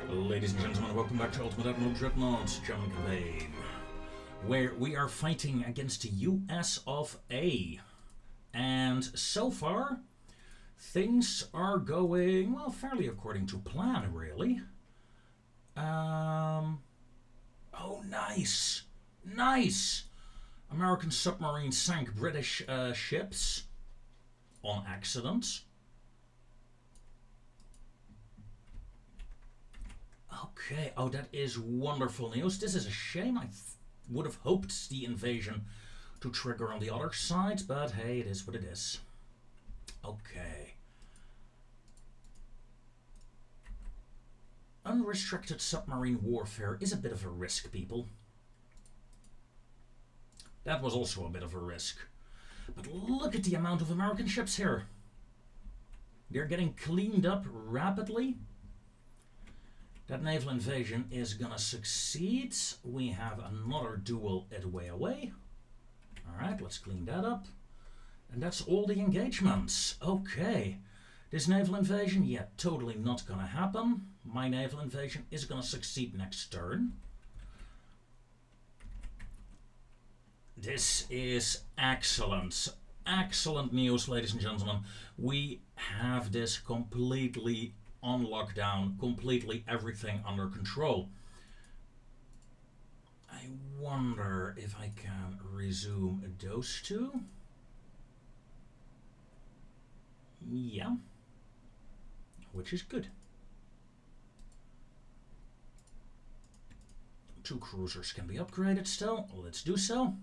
Ladies and gentlemen, welcome back to Ultimate Admiral Dreadnoughts German campaign, where we are fighting against the US of A. And so far, things are going, well, fairly according to plan, really. Oh, nice! Nice! American submarine sank British ships on accident. Okay, oh, that is wonderful news. This is a shame. I would have hoped the invasion to trigger on the other side, but hey, it is what it is. Okay. Unrestricted submarine warfare is a bit of a risk, people. That was also a bit of a risk. But look at the amount of American ships here. They're getting cleaned up rapidly. That naval invasion is gonna succeed. We have another duel way away. Alright, let's clean that up. And that's all the engagements. Okay. This naval invasion, yeah, totally not gonna happen. My naval invasion is gonna succeed next turn. This is excellent. Excellent news, ladies and gentlemen. We have this completely on lockdown, completely everything under control. I wonder if I can resume those two. Yeah, which is good. 2 cruisers can be upgraded still. Let's do so.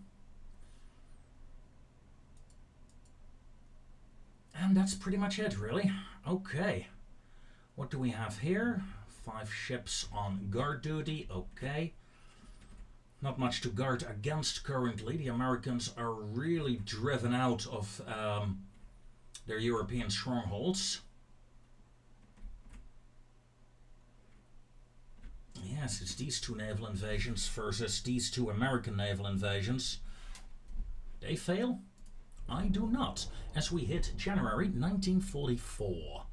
And that's pretty much it, really. Okay. What do we have here? 5 ships on guard duty. Okay. Not much to guard against currently. The Americans are really driven out of their European strongholds. Yes, it's these 2 naval invasions versus these 2 American naval invasions. They fail? I do not, as we hit January 1944.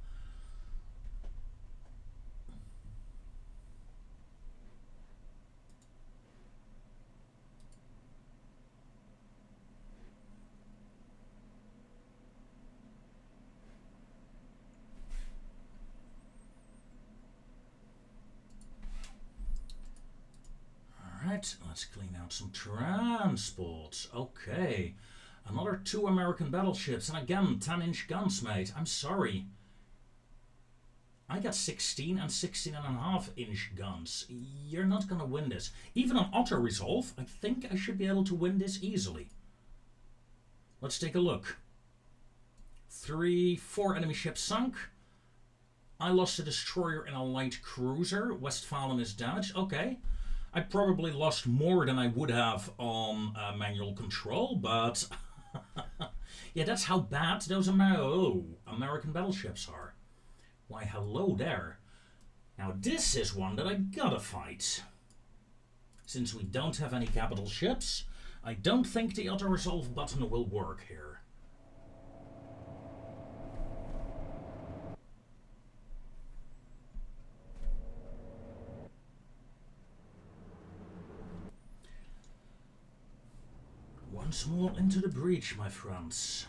Alright, let's clean out some transports. Okay. Another 2 American battleships, and again, 10-inch guns, mate. I'm sorry. I got 16 and 16.5-inch guns. You're not gonna win this. Even on auto-resolve, I think I should be able to win this easily. Let's take a look. 4 enemy ships sunk. I lost a destroyer and a light cruiser. Westphalen is damaged. Okay. I probably lost more than I would have on manual control, but yeah, that's how bad those American battleships are. Why, hello there. Now this is one that I gotta fight. Since we don't have any capital ships, I don't think the auto-resolve button will work here. Once more into the breach, my friends.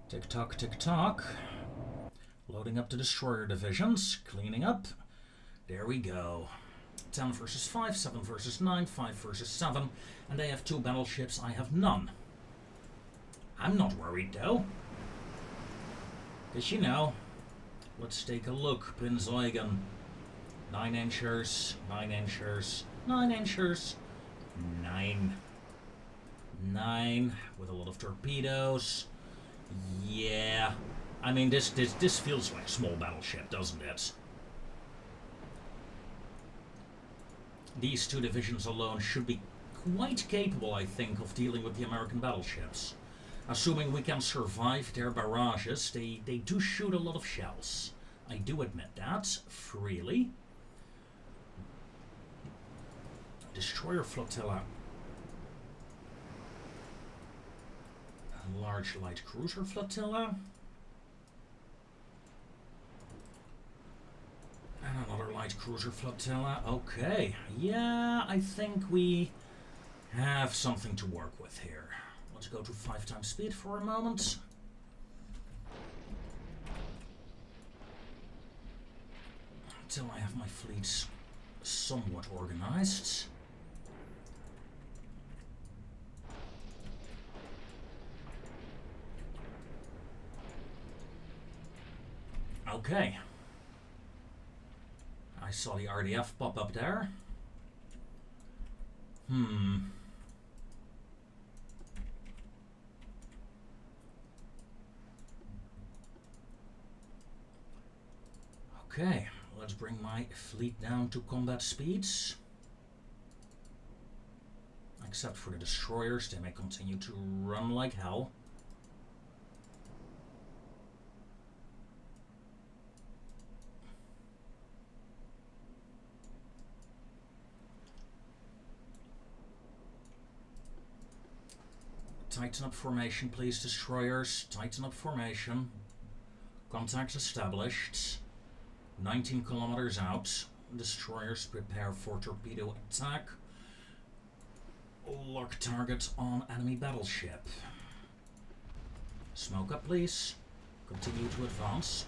Tick tock, tick tock. Loading up the destroyer divisions, cleaning up. There we go. 10 versus 5, 7 versus 9, 5 versus 7, and they have 2 battleships, I have none. I'm not worried though. Because, you know, let's take a look. Prinzeugen. 9 inchers, 9 inchers, 9 inchers, 9. 9 with a lot of torpedoes. Yeah. I mean, this feels like a small battleship, doesn't it? These 2 divisions alone should be quite capable, I think, of dealing with the American battleships. Assuming we can survive their barrages, they do shoot a lot of shells. I do admit that, freely. Destroyer flotilla. A large light cruiser flotilla. And another light cruiser flotilla. Okay, yeah, I think we have something to work with here. Let's go to 5 times speed for a moment. Until I have my fleets somewhat organized. Okay. I saw the RDF pop up there. Okay, let's bring my fleet down to combat speeds. Except for the destroyers, they may continue to run like hell. Tighten up formation, please, destroyers. Tighten up formation. Contacts established. 19 kilometers out. Destroyers prepare for torpedo attack. Lock target on enemy battleship. Smoke up, please. Continue to advance.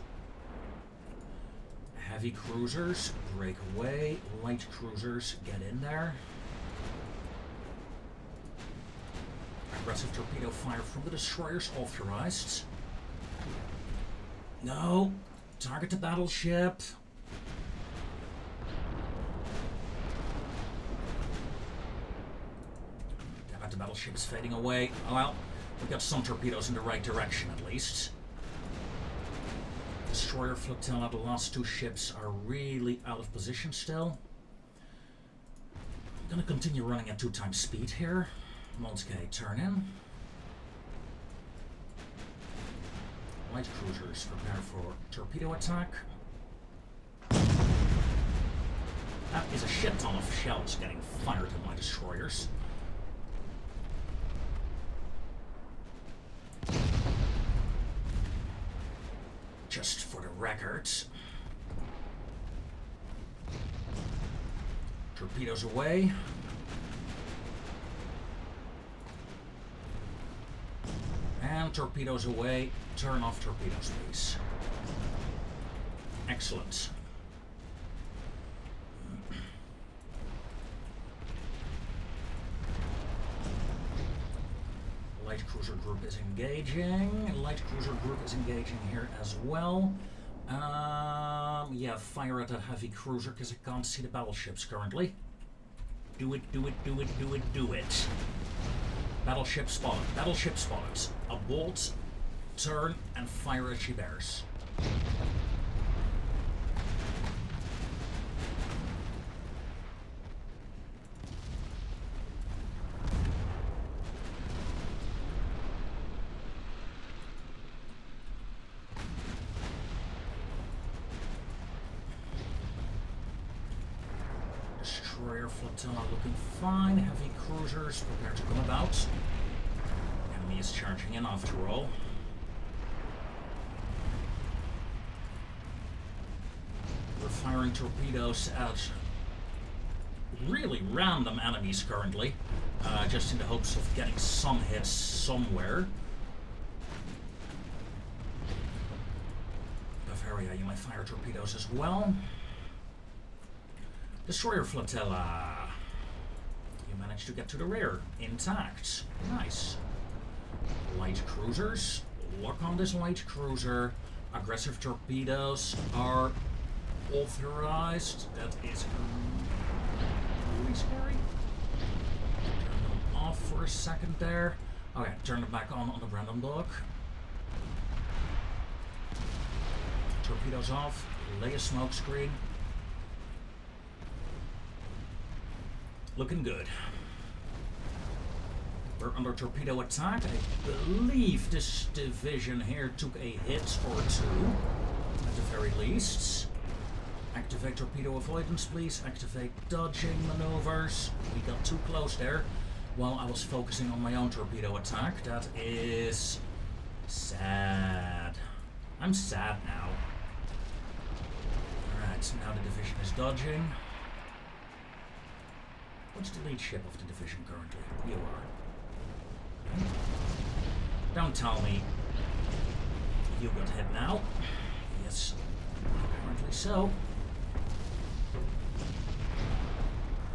Heavy cruisers break away. Light cruisers get in there. Aggressive torpedo fire from the destroyers authorized. No. Target the battleship. Damn it, the battleship is fading away. Oh well, we got some torpedoes in the right direction at least. Destroyer flotilla, the last 2 ships are really out of position still. I'm gonna continue running at 2 times speed here. Monske, turn in. Light cruisers prepare for torpedo attack. That is a shit ton of shells getting fired at my destroyers. Just for the record. Torpedoes away. And torpedoes away. Turn off torpedoes, please. Excellent. Light cruiser group is engaging. Light cruiser group is engaging here as well. Yeah, fire at that heavy cruiser because I can't see the battleships currently. Do it, do it, do it, do it, do it. Battleship spotted. Battleship spotted. Abort, turn, and fire as she bears. Destroyer flotilla looking fine. Heavy cruisers prepare to come about. Enemy is charging in after all. We're firing torpedoes at really random enemies currently, just in the hopes of getting some hits somewhere. Bavaria, you might fire torpedoes as well. Destroyer flotilla. You managed to get to the rear intact. Nice. Light cruisers. Lock on this light cruiser. Aggressive torpedoes are authorized. That is really scary. Turn them off for a second there. Okay, turn them back on the Brandenburg. Torpedoes off. Lay a smoke screen. Looking good. We're under torpedo attack. I believe this division here took a hit or two, at the very least. Activate torpedo avoidance, please. Activate dodging maneuvers. We got too close there while I was focusing on my own torpedo attack. That is sad. I'm sad now. Alright, so now the division is dodging. What's the lead ship of the division currently? You are. Don't tell me you got hit now. Yes, apparently so.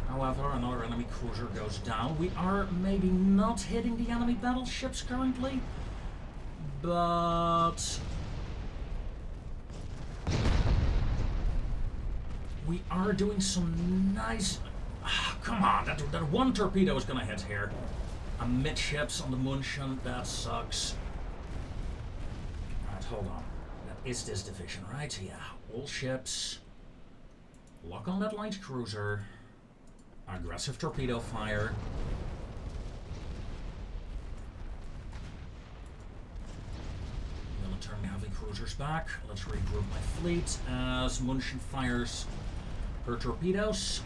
However, another enemy cruiser goes down. We are maybe not hitting the enemy battleships currently, but we are doing some nice... come on, that one torpedo is gonna hit here. Amidships on the München, that sucks. Alright, hold on. That is this division, right? Yeah, all ships. Lock on that light cruiser. Aggressive torpedo fire. I'm gonna turn the heavy cruisers back. Let's regroup my fleet as München fires her torpedoes.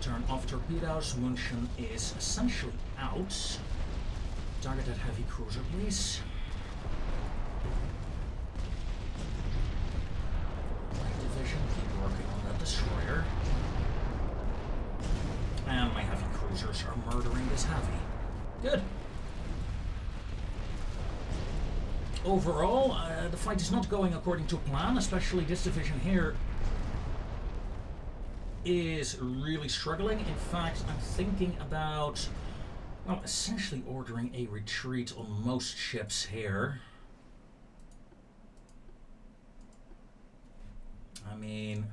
Turn off torpedoes. München is essentially out. Target that heavy cruiser, please. Light division, keep working on that destroyer. And my heavy cruisers are murdering this heavy. Good. Overall, the fight is not going according to plan, especially this division here is really struggling. In fact, I'm thinking about, well, essentially ordering a retreat on most ships here. I mean,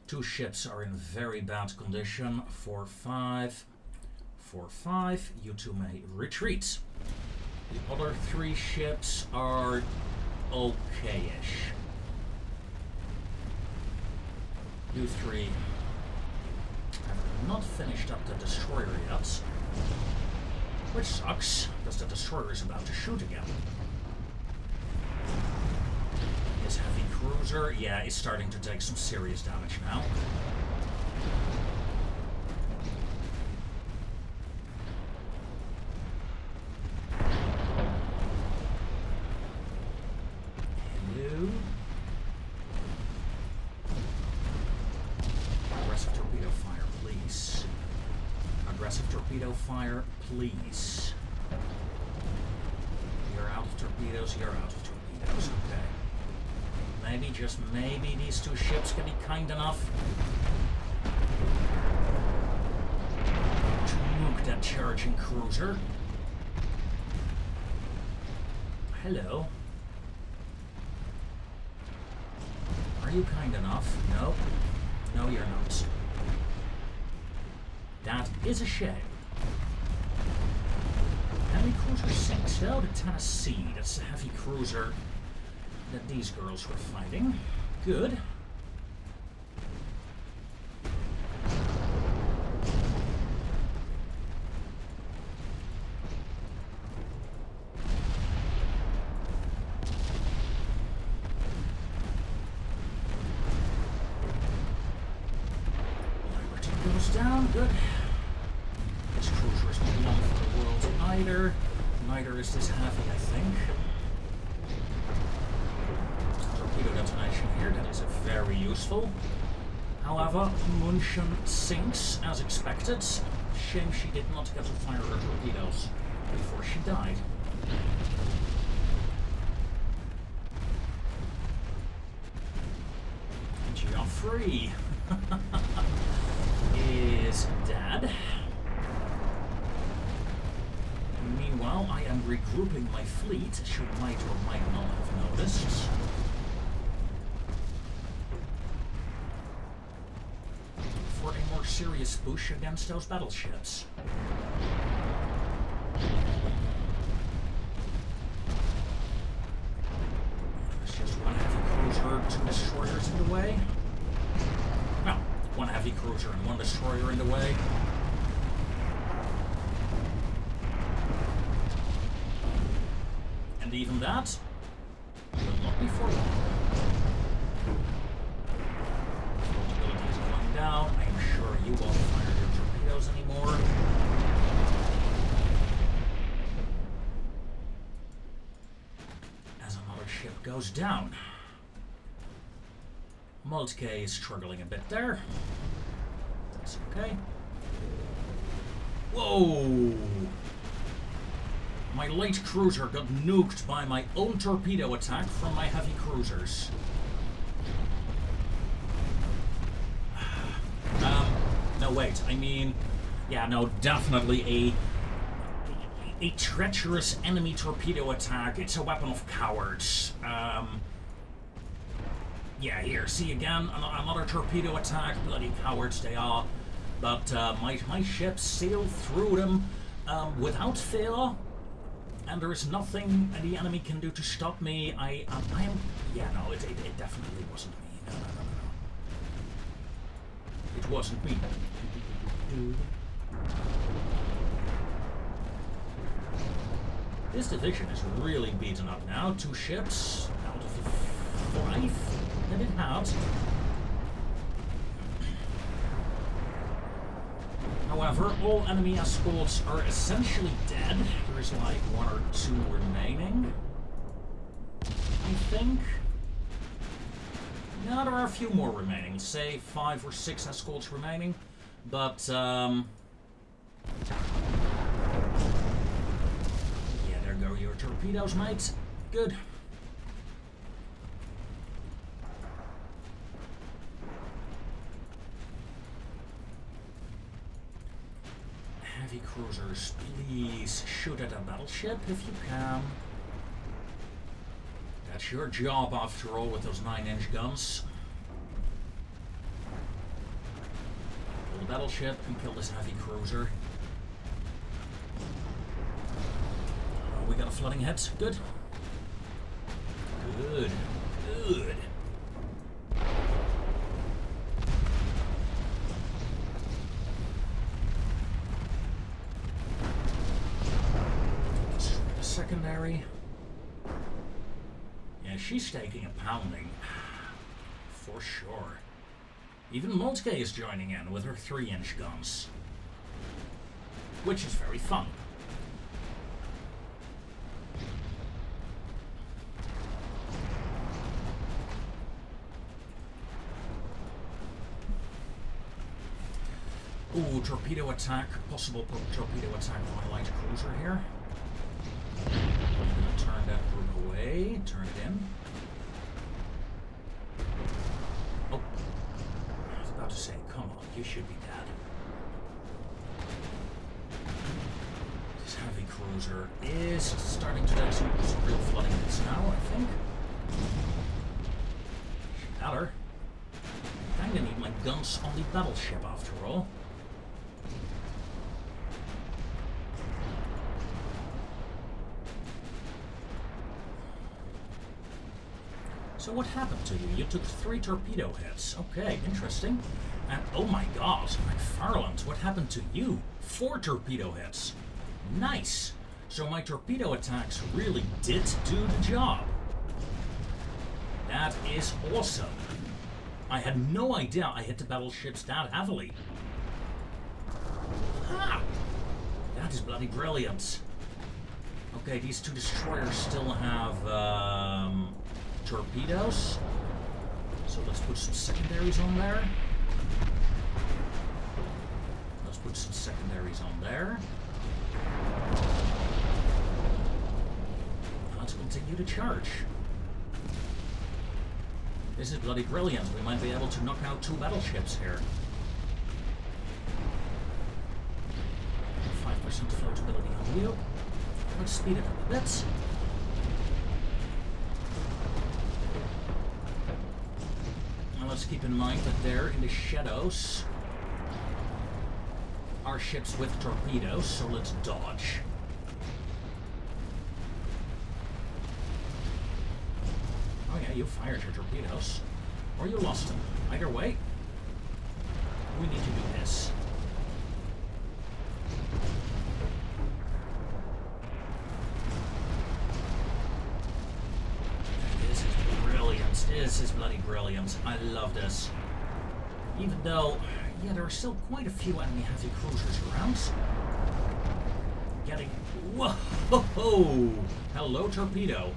2 ships are in very bad condition. 4-5. 4-5. You 2 may retreat. The other 3 ships are okay-ish. You 3 have not finished up the destroyer yet, which sucks, because the destroyer is about to shoot again. His heavy cruiser, yeah, is starting to take some serious damage now. Hello. Aggressive torpedo fire, please. Aggressive torpedo fire, please. You're out of torpedoes, you're out of torpedoes, okay. Maybe, just maybe, these 2 ships can be kind enough to nuke that charging cruiser. Hello. Are you kind enough? No. No, you're not. That is a shame. Heavy cruiser sinks, though. The Tennessee, that's a heavy cruiser that these girls were fighting. Good. Liberty goes down. Good. This cruiser is not long for the world either. Neither is this heavy, I think. Torpedo detonation here, that is very useful. However, München sinks as expected. Shame she did not get to fire her torpedoes before she died. Geoffrey is dead. Meanwhile, I am regrouping my fleet, as you might or might not have noticed. serious push against those battleships. There's just one heavy cruiser, 2 destroyers in the way. No, 1 heavy cruiser and 1 destroyer in the way. And even that will not be for long. Floatability is going down. I am sure you won't fire your torpedoes anymore. As another ship goes down. Moltke is struggling a bit there. That's okay. Whoa! My light cruiser got nuked by my own torpedo attack from my heavy cruisers. No, wait. I mean, yeah, no, definitely a treacherous enemy torpedo attack. It's a weapon of cowards. Yeah, here, see again, another torpedo attack. Bloody cowards they are. But my ships sailed through them without fail. And there is nothing the enemy can do to stop me. I am... Yeah, no, it definitely wasn't me. No. It wasn't me. This division is really beaten up now. 2 ships out of the 5 that it had. However, all enemy escorts are essentially dead. There's like 1 or 2 remaining, I think. No, there are a few more remaining. Say 5 or 6 escorts remaining. But, yeah, there go your torpedoes, mate. Good. Heavy cruisers, please shoot at a battleship if you can. That's your job after all with those 9-inch guns. Kill the battleship and kill this heavy cruiser. Oh, we got a flooding hit. Good. Good. Good. Secondary. Yeah, she's taking a pounding. For sure. Even Moltke is joining in with her 3-inch guns. Which is very fun. Ooh, torpedo attack. Possible torpedo attack on my light cruiser here. I'm going to turn that group away, turn it in. Oh, I was about to say, come on, you should be dead. This heavy cruiser is starting to do some real flooding hits now, I think. Better. I kinda need my guns on the battleship after all. So what happened to you? You took 3 torpedo hits. Okay, interesting. And oh my god, McFarland, what happened to you? 4 torpedo hits. Nice. So my torpedo attacks really did do the job. That is awesome. I had no idea I hit the battleships that heavily. Ha! That is bloody brilliant. Okay, these 2 destroyers still have torpedoes. So let's put some secondaries on there. Let's put some secondaries on there. Let's continue to charge. This is bloody brilliant. We might be able to knock out 2 battleships here. 5% floatability on you. Let's speed it up a bit. Now let's keep in mind that there in the shadows our ships with torpedoes, so let's dodge. Oh yeah, you fired your torpedoes. Or you lost them. Either way, we need to do this. This is brilliant. This is bloody brilliant. I love this. Even though, yeah, there are still quite a few enemy heavy cruisers around. Getting... Whoa! Hello, torpedo.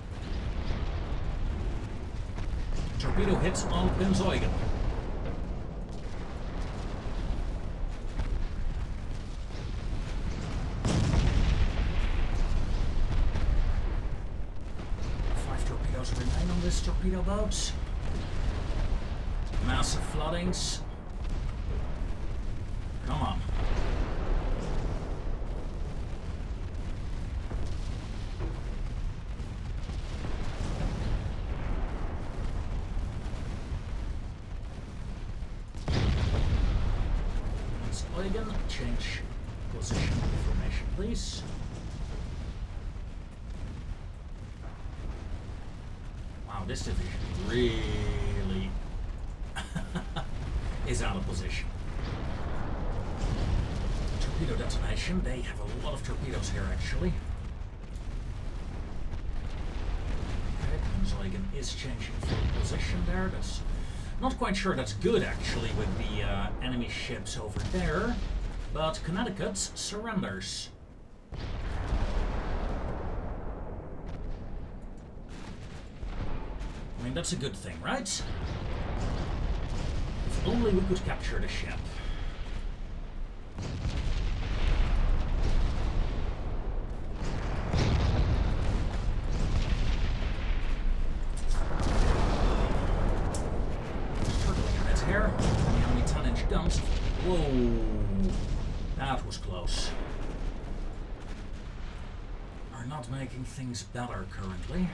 Torpedo hits on Prinz-Eugen. Five torpedoes remain on this torpedo boat. Massive floodings. Come on. Eugen, change position information, please. Wow, this division really is out of position. Torpedo detonation. They have a lot of torpedoes here, actually. Okay, Prinz-Eugen is changing position there. That's not quite sure that's good, actually, with the enemy ships over there. But Connecticut surrenders. I mean, that's a good thing, right? If only we could capture the ship. Whoa, that was close. Are not making things better currently.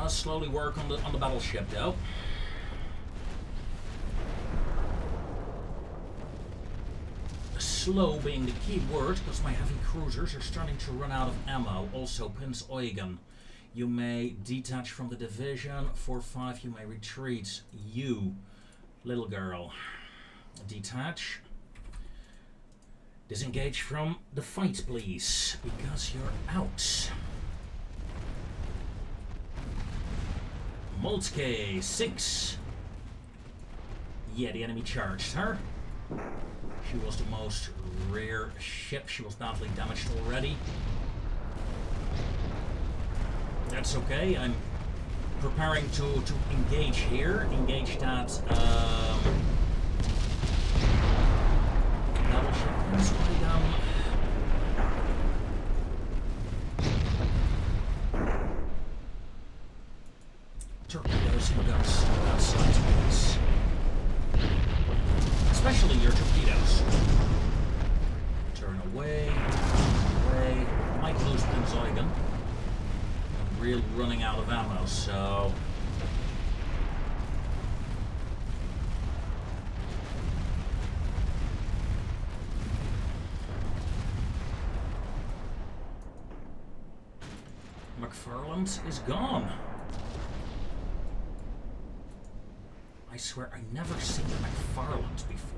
Slowly work on the battleship though. Slow being the key word, because my heavy cruisers are starting to run out of ammo. Also, Prinz-Eugen. You may detach from the division. 4-5, you may retreat. You, little girl, detach. Disengage from the fight, please, because you're out. Moltke, 6. Yeah, the enemy charged her. She was the most rare ship. She was badly damaged already. That's okay. I'm preparing to engage here. Engage that battleship. Torpedoes and guns outside space. Especially your torpedoes. Turn away. Away. Might lose Prinz-Eugen. Really running out of ammo, so McFarland is gone. I swear I never seen McFarland before.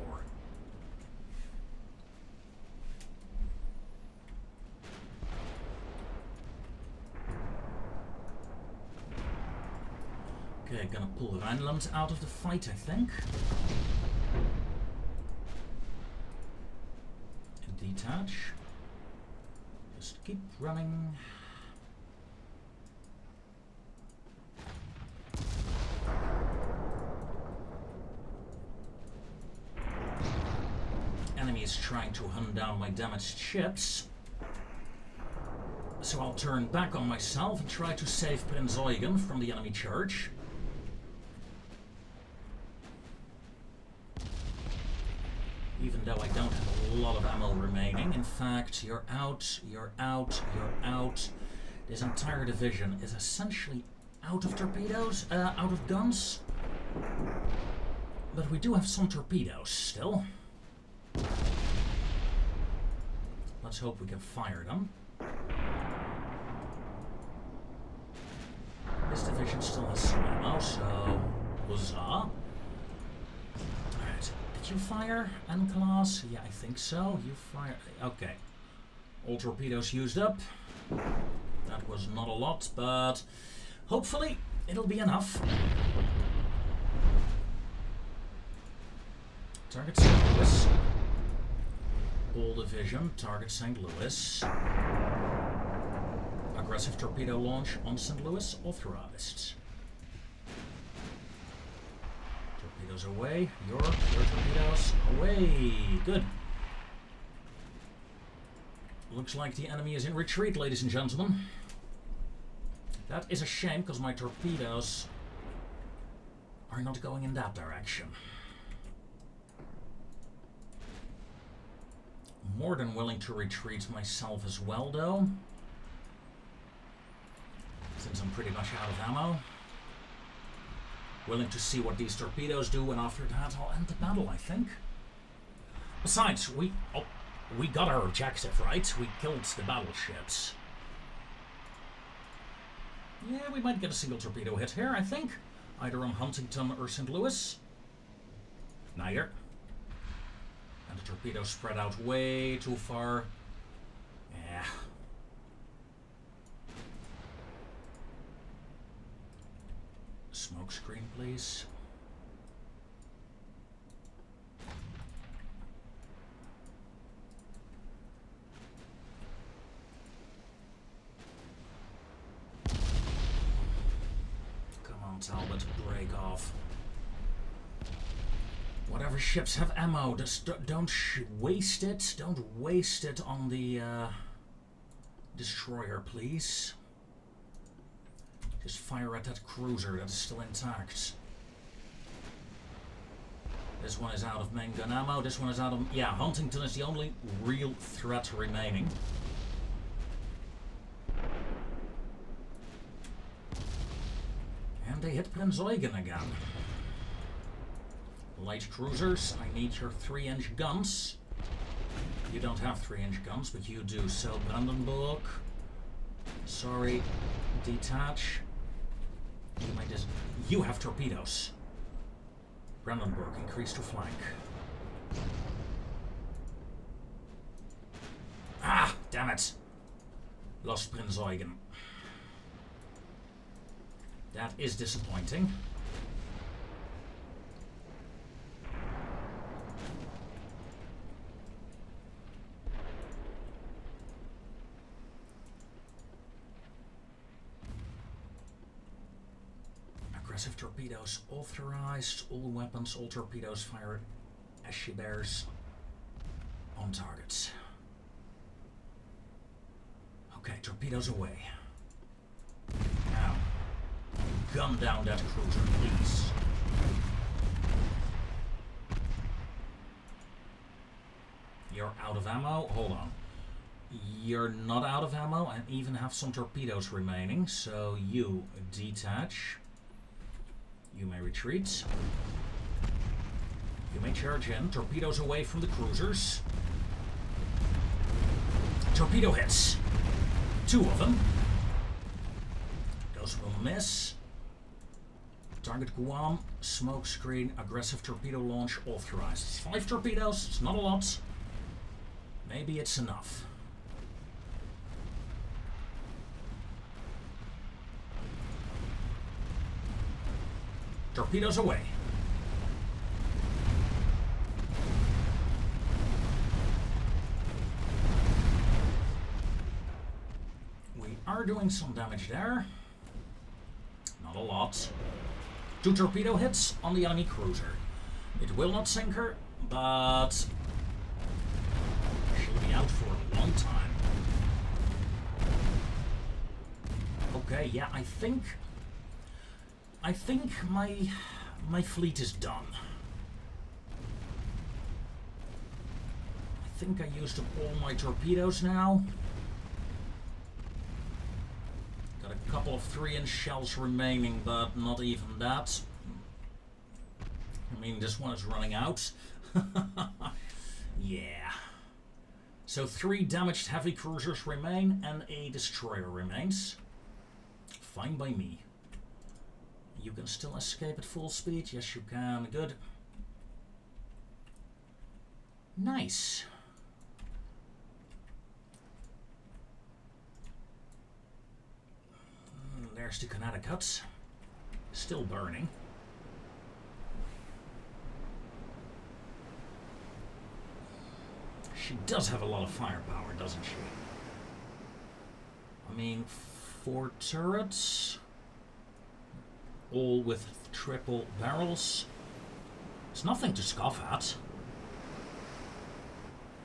Okay, gonna pull Rhineland out of the fight, I think. And detach. Just keep running. Enemy is trying to hunt down my damaged ships. So I'll turn back on myself and try to save Prinz-Eugen from the enemy charge. Even though I don't have a lot of ammo remaining. In fact, you're out, you're out, you're out. This entire division is essentially out of torpedoes, out of guns. But we do have some torpedoes still. Let's hope we can fire them. This division still has some ammo, so huzzah. Alright, did you fire N-class? Yeah, I think so. You fire. Okay. All torpedoes used up. That was not a lot, but hopefully it'll be enough. Target St. Louis. All division, target St. Louis. Aggressive torpedo launch on St. Louis authorized. Torpedoes away. Your torpedoes away. Good. Looks like the enemy is in retreat, ladies and gentlemen. That is a shame, because my torpedoes are not going in that direction. More than willing to retreat myself as well, though. Since I'm pretty much out of ammo. Willing to see what these torpedoes do, and after that I'll end the battle, I think. Besides, we got our objective, right? We killed the battleships. Yeah, we might get a single torpedo hit here, I think. Either on Huntington or St. Louis. Neither. And the torpedoes spread out way too far. Yeah. Smoke screen, please. Come on, Talbot, break off. Whatever ships have ammo, just don't waste it. Don't waste it on the destroyer, please. Just fire at that cruiser that is still intact. This one is out of main gun ammo. This one is out of... Yeah, Huntington is the only real threat remaining. And they hit Prince Eugen again. Light cruisers, I need your 3-inch guns. You don't have 3-inch guns, but you do. So, Brandenburg. Sorry. Detach. You have torpedoes. Brandenburg, increase to flank. Ah, damn it. Lost Prince Eugen. That is disappointing. Aggressive torpedoes authorized. All weapons, all torpedoes fired as she bears on targets. Okay, torpedoes away. Now, gun down that cruiser, please. You're out of ammo. Hold on. You're not out of ammo and even have some torpedoes remaining, so you detach. You may retreat. You may charge in. Torpedoes away from the cruisers. Torpedo hits. 2 of them. Those will miss. Target Guam. Smoke screen. Aggressive torpedo launch authorized. It's 5 torpedoes. It's not a lot. Maybe it's enough. Torpedoes away. We are doing some damage there. Not a lot. 2 torpedo hits on the enemy cruiser. It will not sink her, but she'll be out for a long time. Okay, yeah, I think my fleet is done. I think I used up all my torpedoes now. Got a couple of 3-inch shells remaining, but not even that. I mean, this one is running out. Yeah. So 3 damaged heavy cruisers remain and a destroyer remains. Fine by me. You can still escape at full speed. Yes, you can. Good. Nice. There's the Connecticut. Still burning. She does have a lot of firepower, doesn't she? I mean, 4 turrets. All with triple barrels. It's nothing to scoff at.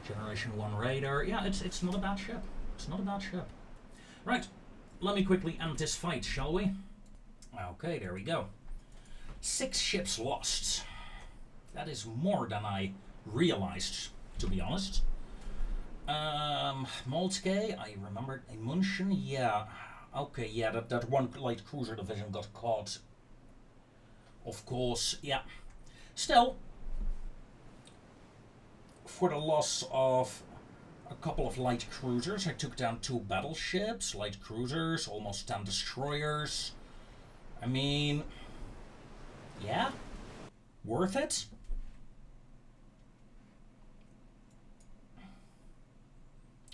Generation 1 radar. Yeah, it's not a bad ship. It's not a bad ship. Right, let me quickly end this fight, shall we? Okay, there we go. 6 ships lost. That is more than I realized, to be honest. Moltke, I remembered a Munchen. Yeah, okay, yeah, that one light cruiser division got caught. Of course, yeah. Still, for the loss of a couple of light cruisers, I took down 2 battleships, light cruisers, almost 10 destroyers. I mean, yeah, worth it?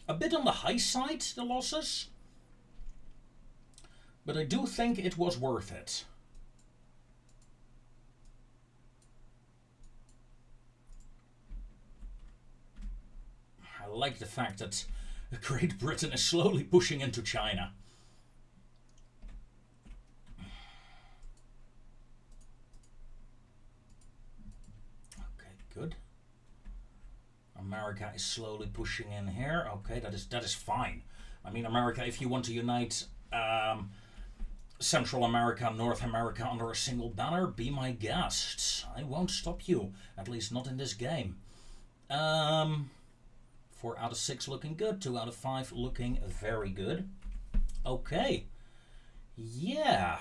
A bit on the high side, the losses, but I do think it was worth it. I like the fact that Great Britain is slowly pushing into China. Okay, good. America is slowly pushing in here. Okay, that is fine. I mean, America, if you want to unite Central America, North America under a single banner, be my guest. I won't stop you, at least not in this game. 4 out of 6 looking good, 2 out of 5 looking very good. Okay. Yeah.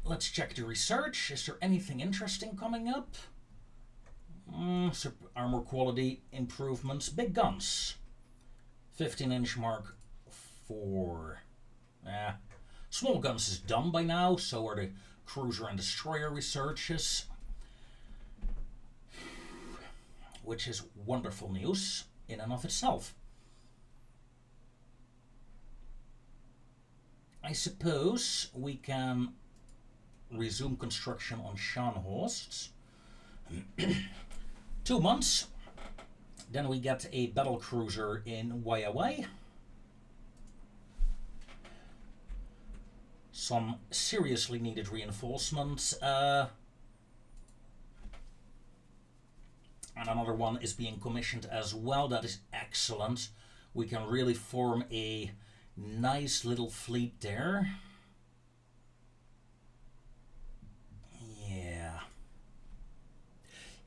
Let's check the research. Is there anything interesting coming up? Armor quality improvements. Big guns. 15-inch Mark 4. Small guns is done by now, so are the cruiser and destroyer researches. Which is wonderful news in and of itself. I suppose we can resume construction on Scharnhorst. 2 months. Then we get a battle cruiser in Waiawai. Some seriously needed reinforcements. And another one is being commissioned as well. That is excellent. We can really form a nice little fleet there.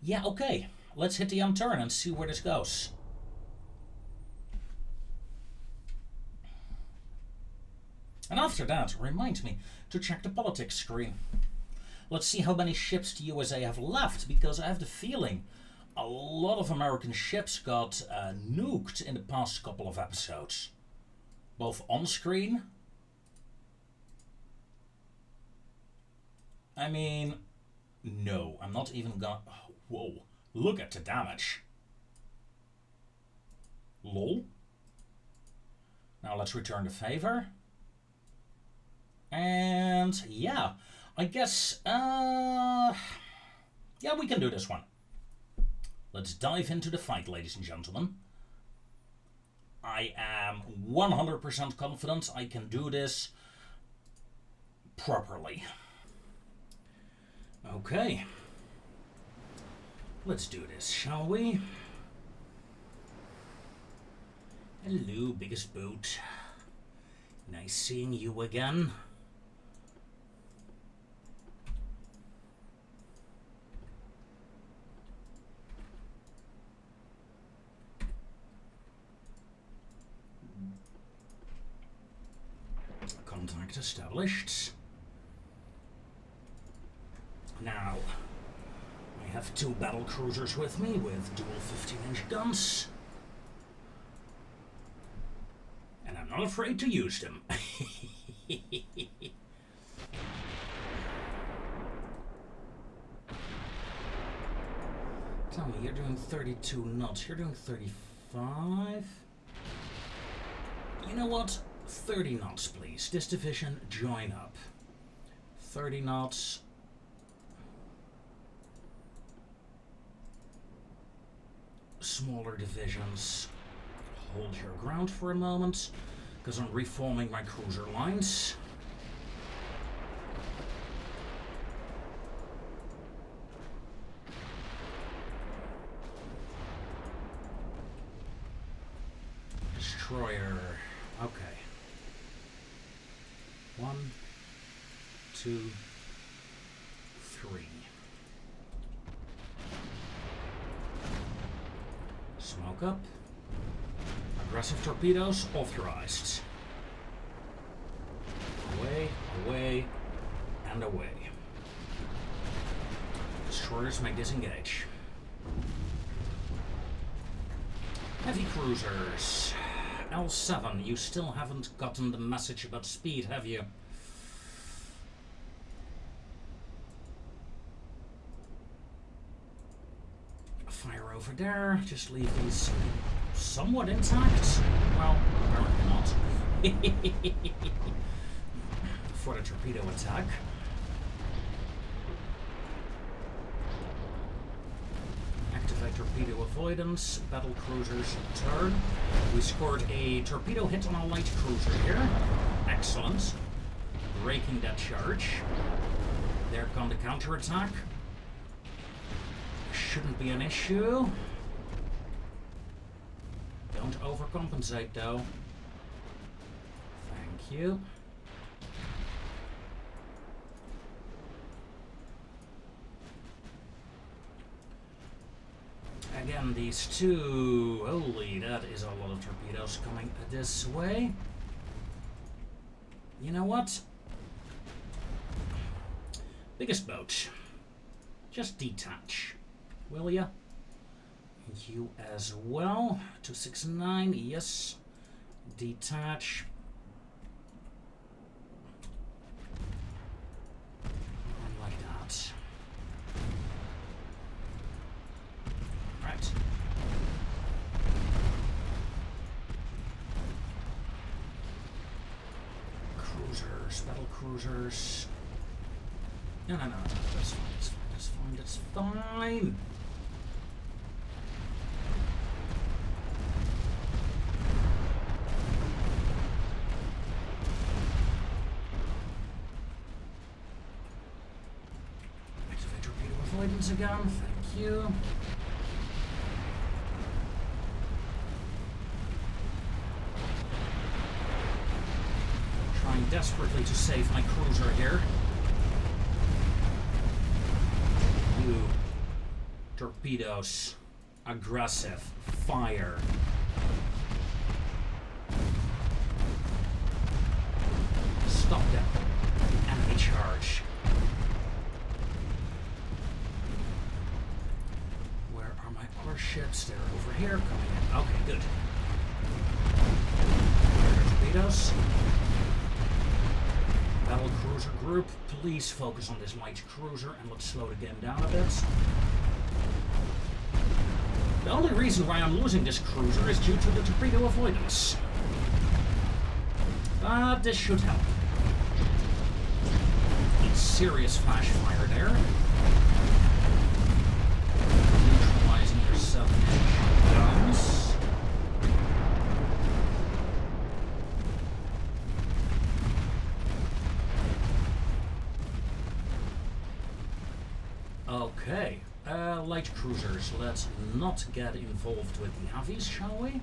Yeah, okay. Let's hit the turn and see where this goes. And after that, remind me to check the politics screen. Let's see how many ships the USA have left, because I have the feeling a lot of American ships got nuked in the past couple of episodes. Both on screen. I mean, no, I'm not even gonna... Whoa, look at the damage. Lol. Now let's return the favor. And yeah, I guess, yeah, we can do this one. Let's dive into the fight, ladies and gentlemen. I am 100% confident I can do this properly. Okay. Let's do this, shall we? Hello, biggest boat. Nice seeing you again. Contact established. Now, I have 2 battle cruisers with me with dual 15-inch guns. And I'm not afraid to use them. Tell me, you're doing 32 knots. You're doing 35? You know what? 30 knots, please. This division, join up. 30 knots. Smaller divisions. Hold your ground for a moment, because I'm reforming my cruiser lines. Destroyer. Okay. 1, 2, 3. Smoke up. Aggressive torpedoes authorized. Away, away, and away. Destroyers may disengage. Heavy cruisers. L7, you still haven't gotten the message about speed, have you? Fire over there, just leave these somewhat intact. Well, apparently not. For the torpedo attack. Activate torpedo avoidance. Battle cruisers turn. We scored a torpedo hit on a light cruiser here. Excellent. Breaking that charge. There come the counterattack. Shouldn't be an issue. Don't overcompensate though. Thank you. Again, these 2. Holy, that is a lot of torpedoes coming this way. You know what? Biggest boat. Just detach. Will ya? You as well. 269, yes. Detach. Like that. Right. Cruisers, battle cruisers. No, that's fine, that's fine. Activate torpedo avoidance again, thank you. Trying desperately to save my cruiser here. You torpedoes, aggressive, fire. Stop them. Enemy charge. Where are my other ships? They're over here coming in. Okay, good. Torpedoes. Battle cruiser group, please focus on this light cruiser and let's slow the game down a bit. The only reason why I'm losing this cruiser is due to the torpedo avoidance. But this should help. Serious flash fire there. Neutralizing your 7-inch guns. Okay, light cruisers, let's not get involved with the heavies, shall we?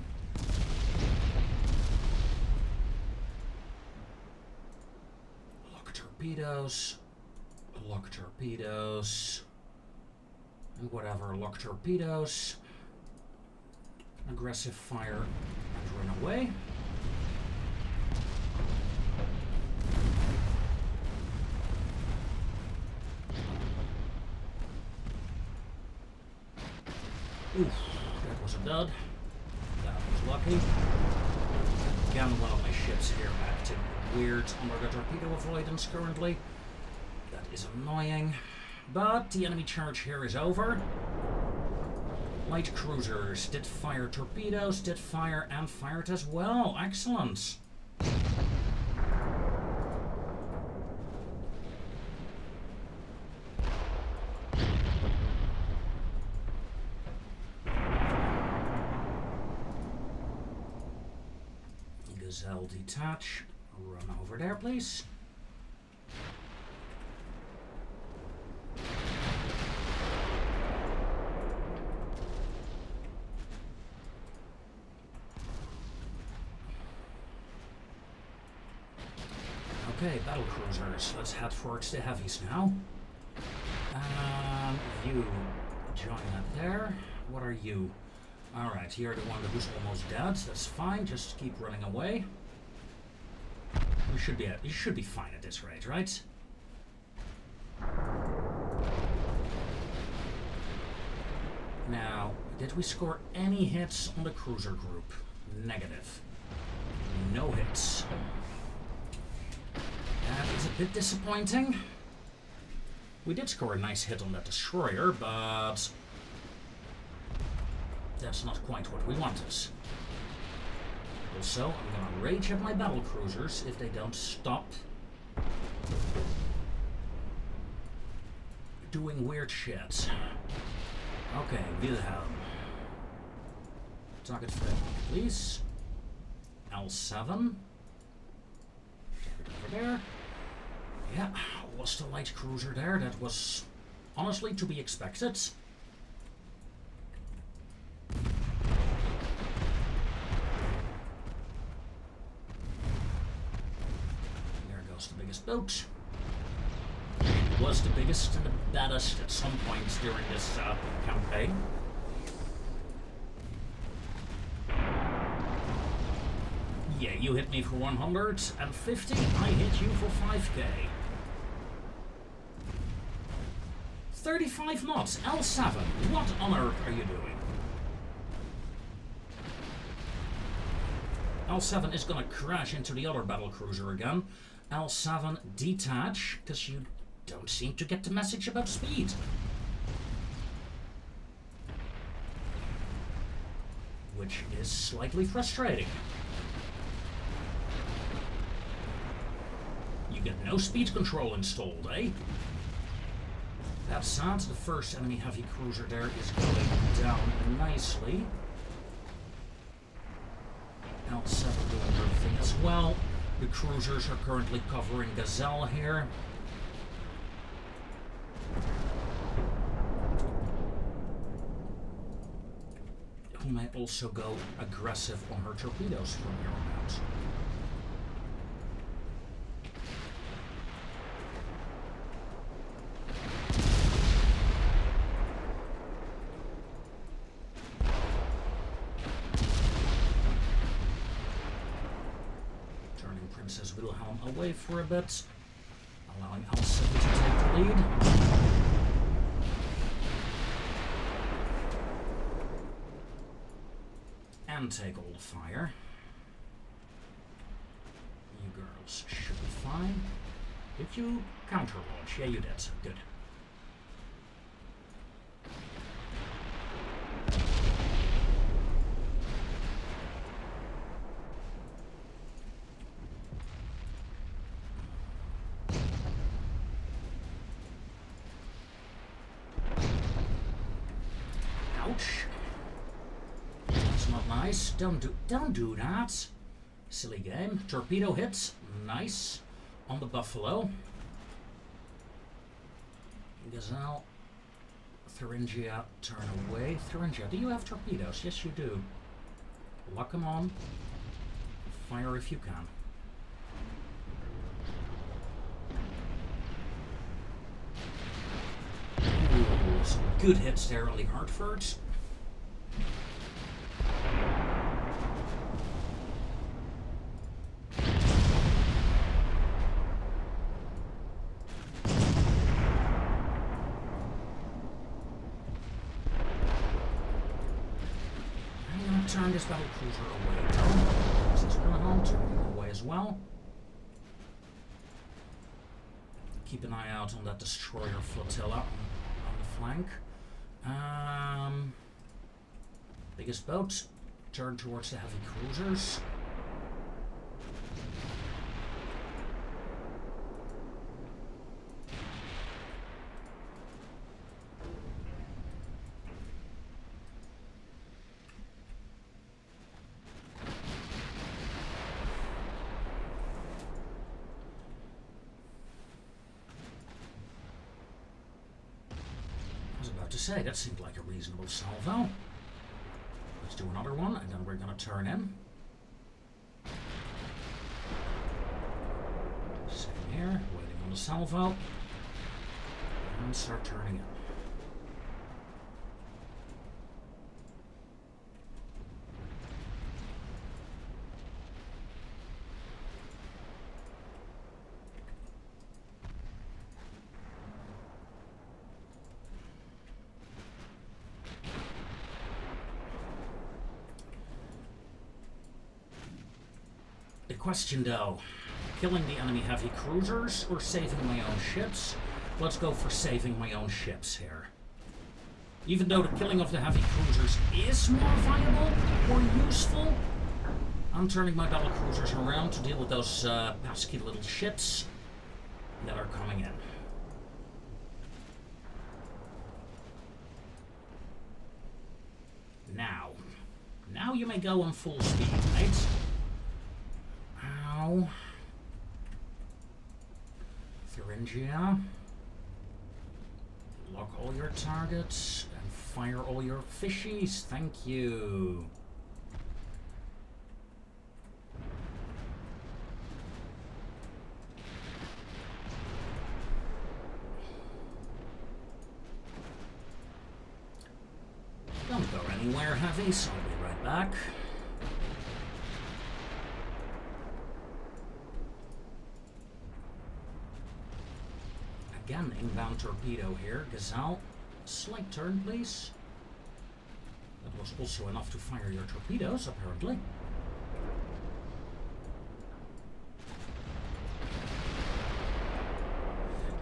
Lock torpedoes, and whatever, lock torpedoes, aggressive fire, and run away. Oof, that was a dud. That was lucky. Again, one of my ships here acting weird under the torpedo avoidance currently. That is annoying. But the enemy charge here is over. Light cruisers did fire torpedoes, did fire and fired as well. Excellent. Gazelle detach. Run over there, please. Okay, battle cruisers. Let's head towards the heavies now. You join up there. What are you? Alright, you're the one who's almost dead. That's fine. Just keep running away. You should be fine at this rate, right? Now, did we score any hits on the cruiser group? Negative. No hits. That is a bit disappointing. We did score a nice hit on that destroyer, but that's not quite what we wanted. Also, I'm gonna rage at my battle cruisers if they don't stop doing weird shit. Okay, Wilhelm. Target failed, please. L7. Target over there. Yeah, lost a light cruiser there. That was honestly to be expected. There goes the biggest boat. It was the biggest and the baddest at some point during this campaign. Yeah, you hit me for 150, I hit you for 5k. 35 knots, L7, what on earth are you doing? L7 is gonna crash into the other battle cruiser again. L7, detach, because you don't seem to get the message about speed. Which is slightly frustrating. You get no speed control installed, eh? That's sad. The first enemy heavy cruiser there is going down nicely. L7 doing their thing as well. The cruisers are currently covering Gazelle here. Who may also go aggressive on her torpedoes from here on out. Princess Wilhelm away for a bit, allowing L7 to take the lead. And take all the fire. You girls should be fine. Did you counter launch? Yeah, you did. Good. Nice. Don't do that. Silly game. Torpedo hits. Nice. On the Buffalo. Gazelle. Thuringia, turn away. Thuringia, do you have torpedoes? Yes, you do. Lock them on. Fire if you can. Ooh, some good hits there on the Hartfords. turn this battle cruiser away though. Since we're gonna home, turn him away as well. Keep an eye out on that destroyer flotilla on the flank. Biggest boat, turn towards the heavy cruisers. To say, that seemed like a reasonable salvo. Let's do another one, and then we're gonna turn in. Sitting here, waiting on the salvo, and start turning in. Question though, killing the enemy heavy cruisers or saving my own ships? Let's go for saving my own ships here. Even though the killing of the heavy cruisers is more viable or useful, I'm turning my battle cruisers around to deal with those pesky little ships that are coming in. Now you may go on full speed, mate. Thuringia. Lock all your targets and fire all your fishies. Thank you. Don't go anywhere, heavies. I'll be right back. Again, inbound torpedo here. Gazelle, slight turn, please. That was also enough to fire your torpedoes, apparently.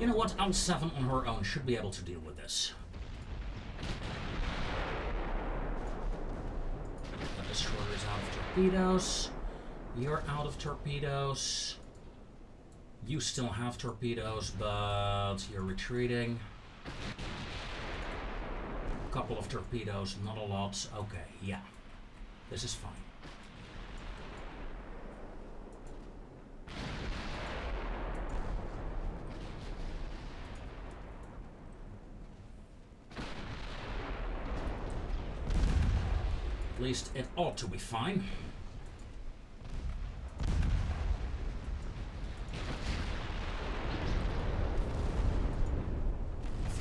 You know what? L7 on her own should be able to deal with this. The destroyer is out of torpedoes. You're out of torpedoes. You still have torpedoes, but you're retreating. A couple of torpedoes, not a lot. Okay, yeah. This is fine. At least it ought to be fine.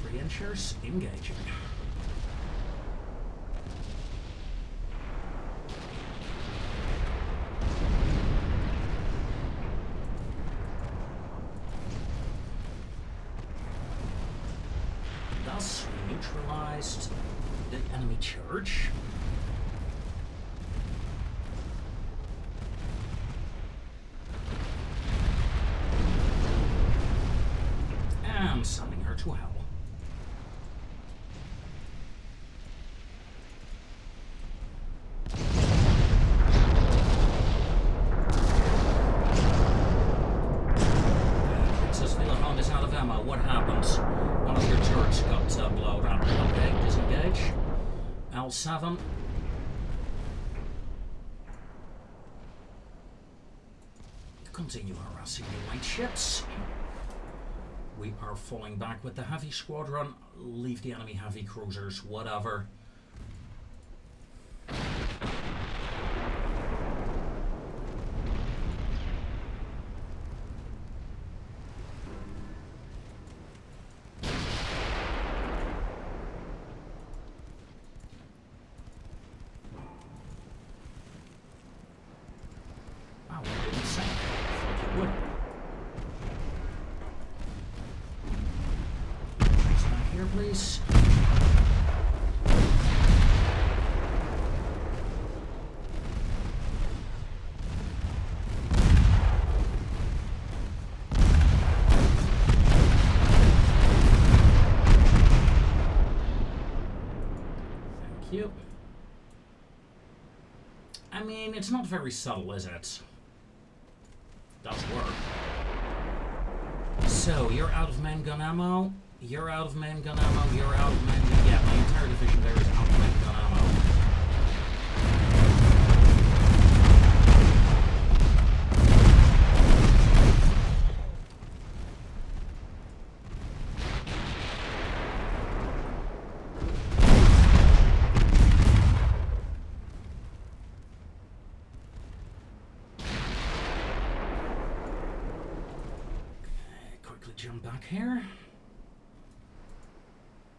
3-inchers engaging. Thus, we neutralized the enemy church. And sending her to hell. What happens? One of your turrets got blown up. Okay, disengage. L7. Continue harassing the light ships. We are falling back with the heavy squadron. Leave the enemy heavy cruisers, whatever. Please. I mean, it's not very subtle, is it? Does work. So, you're out of main gun ammo. You're out of main gun ammo. You're out of main gun... Yeah, my entire division there is out of main gun ammo. Jump back here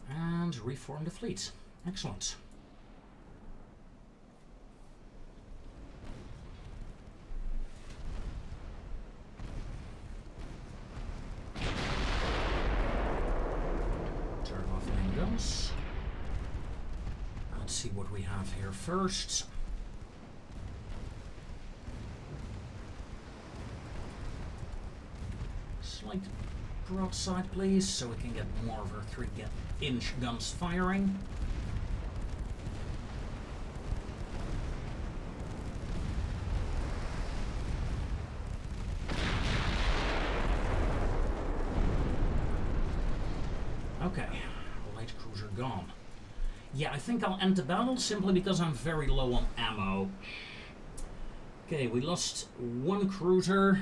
and reform the fleet. Excellent. Turn off main guns. Let's see what we have here first. Slight broadside, please, so we can get more of our 3-inch guns firing. Okay, light cruiser gone. Yeah, I think I'll end the battle simply because I'm very low on ammo. Okay, we lost one cruiser,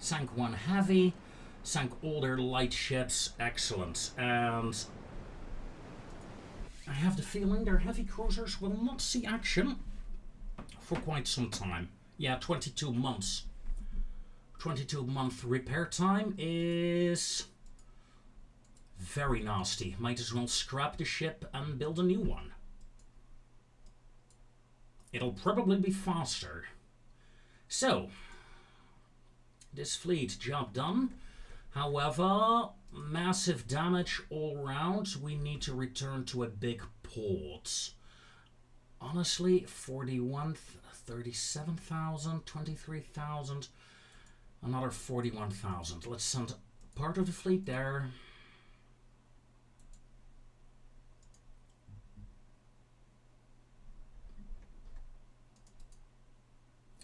sank one heavy, sank all their light ships. Excellent. And I have the feeling their heavy cruisers will not see action for quite some time. Yeah, 22 months. 22-month repair time is very nasty. Might as well scrap the ship and build a new one. It'll probably be faster. So, this fleet, job done. However, massive damage all round. We need to return to a big port. Honestly, 41, 37,000, 23,000, another 41,000. Let's send part of the fleet there.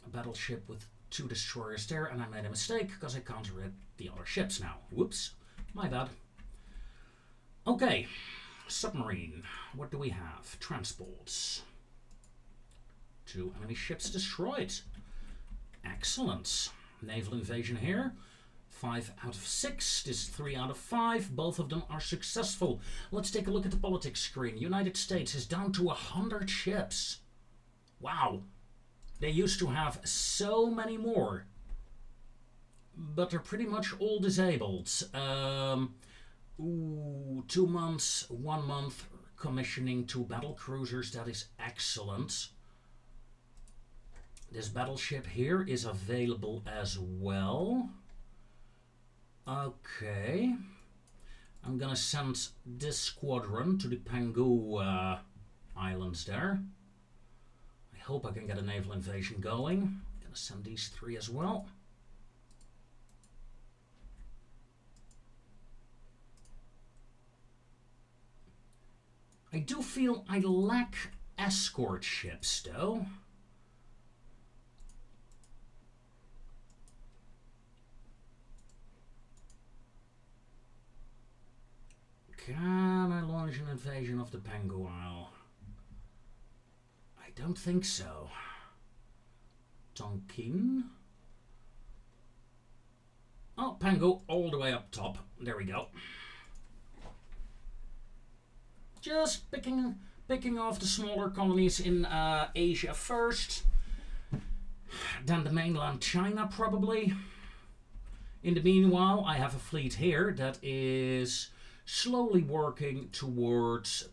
A battleship with 2 destroyers there, and I made a mistake because I can't read the other ships now. Whoops, my bad. Okay, submarine. What do we have? Transports. 2 enemy ships destroyed. Excellent. Naval invasion here. 5 out of 6. This is 3 out of 5. Both of them are successful. Let's take a look at the politics screen. United States is down to 100 ships. Wow. They used to have so many more, but they're pretty much all disabled. 2 months, 1 month commissioning 2 battle cruisers. That is excellent. This battleship here is available as well. Okay. I'm gonna send this squadron to the Pangu Islands there. Hope I can get a naval invasion going. I'm gonna send these 3 as well. I do feel I lack escort ships though. Can I launch an invasion of the Pangu Isle? I don't think so. Tonkin. Oh, Pangu all the way up top. There we go. Just picking off the smaller colonies in Asia first. Then the mainland China probably. In the meanwhile, I have a fleet here that is slowly working towards,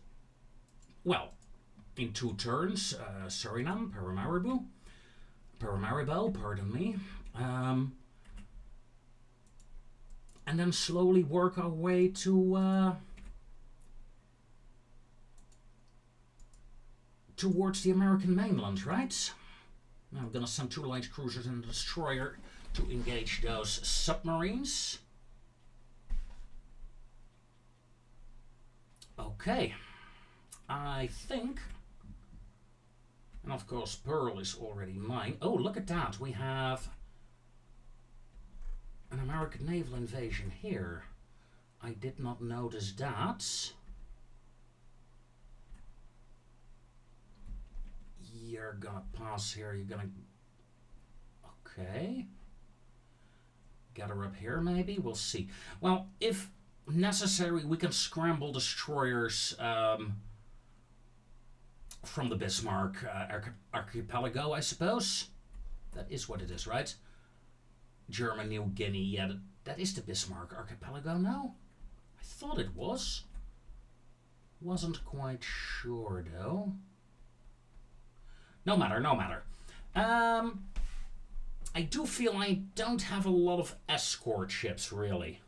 well, in 2 turns, Suriname, Paramaribo, pardon me. And then slowly work our way to towards the American mainland, right? Now I'm gonna send 2 light cruisers and a destroyer to engage those submarines. Okay, I think, and of course, Pearl is already mine. Oh, look at that. We have an American naval invasion here. I did not notice that. You're gonna pass here. You're gonna... Okay. Get her up here, maybe? We'll see. Well, if necessary, we can scramble destroyers from the Bismarck archipelago, I suppose. That is what it is, right? German New Guinea. Yeah, that is the Bismarck archipelago, no? I thought it was. Wasn't quite sure, though. No matter, no matter. I do feel I don't have a lot of escort ships, really.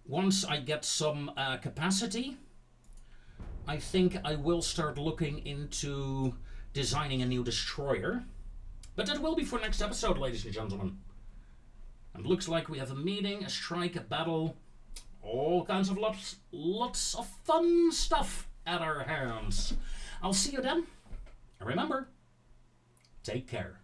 Once I get some capacity, I think I will start looking into designing a new destroyer. But that will be for next episode, ladies and gentlemen. And looks like we have a meeting, a strike, a battle, all kinds of lots of fun stuff at our hands. I'll see you then. And remember, take care.